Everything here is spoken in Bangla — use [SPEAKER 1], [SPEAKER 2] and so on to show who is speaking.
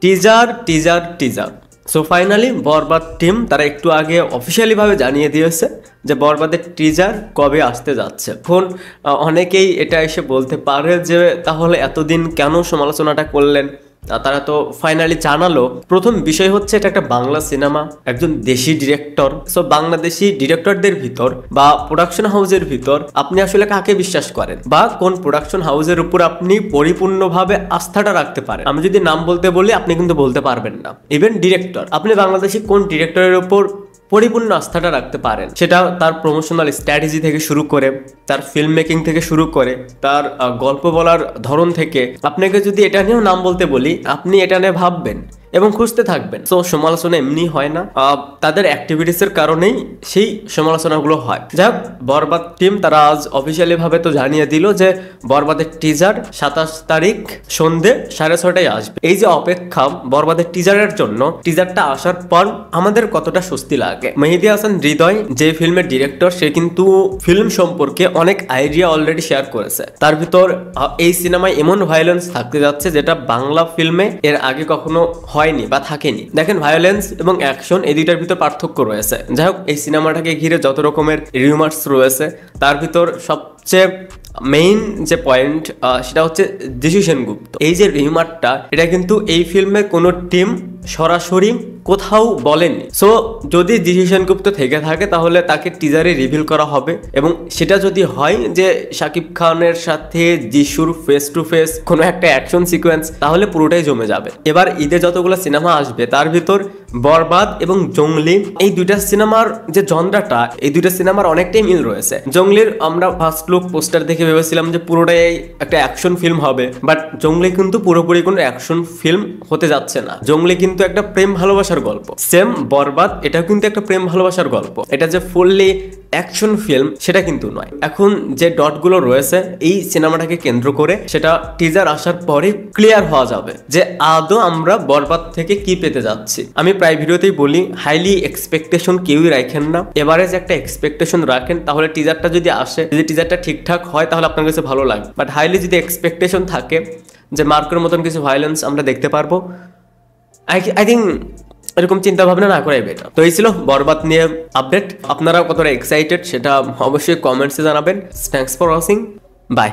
[SPEAKER 1] Teaser teaser teaser so finally Borbaad team তারা একটু আগে অফিসিয়ালি ভাবে জানিয়ে দিয়েছে যে বরবাদের টিজার কবে আসতে যাচ্ছে। এখন অনেকেই এটা এসে বলতে পারে যে তাহলে এতদিন কেন সমালোচনাটা করলেন। তারা তো ফাইনালি জানালো। প্রথম বিষয় হচ্ছে এটা একটা বাংলা সিনেমা, একজন দেশি ডিরেক্টর। সো বাংলাদেশি ডিরেক্টরদের ভিতর বা প্রোডাকশন হাউসের ভিতর আপনি আসলে কাকে বিশ্বাস করেন বা কোন প্রোডাকশন হাউসের উপর আপনি পরিপূর্ণভাবে আস্থাটা রাখতে পারেন। আমি যদি নাম বলতে বলি আপনি কিন্তু বলতে পারবেন না। ইভেন ডিরেক্টর, আপনি বাংলাদেশি কোন ডিরেক্টরের উপর পরিপূর্ণ আস্থাটা রাখতে পারেন, সেটা তার প্রমোশনাল স্ট্র্যাটেজি থেকে শুরু করে, তার ফিল্ম মেকিং থেকে শুরু করে, তার গল্প বলার ধরন থেকে। আপনাকে যদি এটা নিয়েও নাম বলতে বলি আপনি এটা নিয়ে ভাববেন এবং খুঁজতে থাকবেন। সো সমালোচনা এমনি হয় না, তাদের অ্যাক্টিভিটিসের কারণেই সেই সমালোচনাগুলো হয়। যাই হোক, বরবাদ টিম তারা আজ অফিসিয়ালি ভাবে তো জানিয়ে দিল যে বরবাদের টিজার 27 তারিখ সন্ধে 6:30টায় আসবে। এই যে অপেক্ষা বরবাদের টিজারের জন্য, টিজারটা আসার পর আমাদের কতটা স্বস্তি লাগে। মেহেদী হাসান হৃদয় যে ফিল্মের ডিরেক্টর, সে কিন্তু ফিল্ম সম্পর্কে অনেক আইডিয়া অলরেডি শেয়ার করেছে। তার ভিতর এই সিনেমায় এমন ভায়োলেন্স থাকতে যাচ্ছে যেটা বাংলা ফিল্মে এর আগে কখনো হয়নি বা থাকেনি। দেখেন, ভায়োলেন্স এবং অ্যাকশন এই দুইটার ভিতর পার্থক্য রয়েছে। যাই হোক, এই সিনেমাটাকে ঘিরে যত রকমের রিউমার্স রয়েছে তার ভিতর সবচেয়ে মেইন যে পয়েন্ট সেটা হচ্ছে যিশু সেনগুপ্ত। এই যে রিউমারটা, এটা কিন্তু এই ফিল্মে কোনো টিম সরাসরি কোথাও বলেনি। সো যদি যিশু সেনগুপ্ত থেকে থাকে তাহলে তাকে টিজারে রিভিল করা হবে, এবং সেটা যদি হয় যে শাকিব খানের সাথে যিশুর ফেস টু ফেস কোনো একটা অ্যাকশন সিকোয়েন্স, তাহলে পুরোটাই জমে যাবে। এবার ঈদে যতগুলো সিনেমা আসবে তার ভিতর বরবাদ এবং জঙ্গলি, এই দুইটা সিনেমার যে জনরাটা, এই দুইটা সিনেমার অনেকটাই মিল রয়েছে। জঙ্গলির আমরা ফার্স্ট লুক পোস্টার দেখে ভেবেছিলাম যে পুরোটাই একটা অ্যাকশন ফিল্ম হবে, বাট জঙ্গলি কিন্তু পুরোপুরি কোনো অ্যাকশন ফিল্ম হতে যাচ্ছে না। জঙ্গলি কিন্তু একটা প্রেম ভালোবাসার গল্প। সেম বরবাদ, এটাও কিন্তু একটা প্রেম ভালোবাসার গল্প। এটা যে ফুললি অ্যাকশন ফিল্ম সেটা কিন্তু নয়। এখন যে ডটগুলো রয়েছে এই সিনেমাটাকে কেন্দ্র করে, সেটা টিজার আসার পরে ক্লিয়ার হওয়া যাবে যে আদৌ আমরা বরবাদ থেকে কি পেতে যাচ্ছি। আমি প্রায় ভিডিওতেই বলি, হাইলি এক্সপেকটেশন কেউই রাখেন না। এবারে যে একটা এক্সপেকটেশন রাখেন, তাহলে টিজারটা যদি আসে, যদি টিজারটা ঠিকঠাক হয় তাহলে আপনার কাছে ভালো লাগবে। বাট হাইলি যদি এক্সপেকটেশন থাকে যে মার্কের মতন কিছু ভায়োলেন্স আমরা দেখতে পারবো, আই থিঙ্ক এরকম চিন্তা ভাবনা না করাই বেটার। তো এই ছিল বরবাদ নিয়ে আপডেট। আপনারা কতটা এক্সাইটেড সেটা অবশ্যই কমেন্টসে জানাবেন। Thanks for watching, by.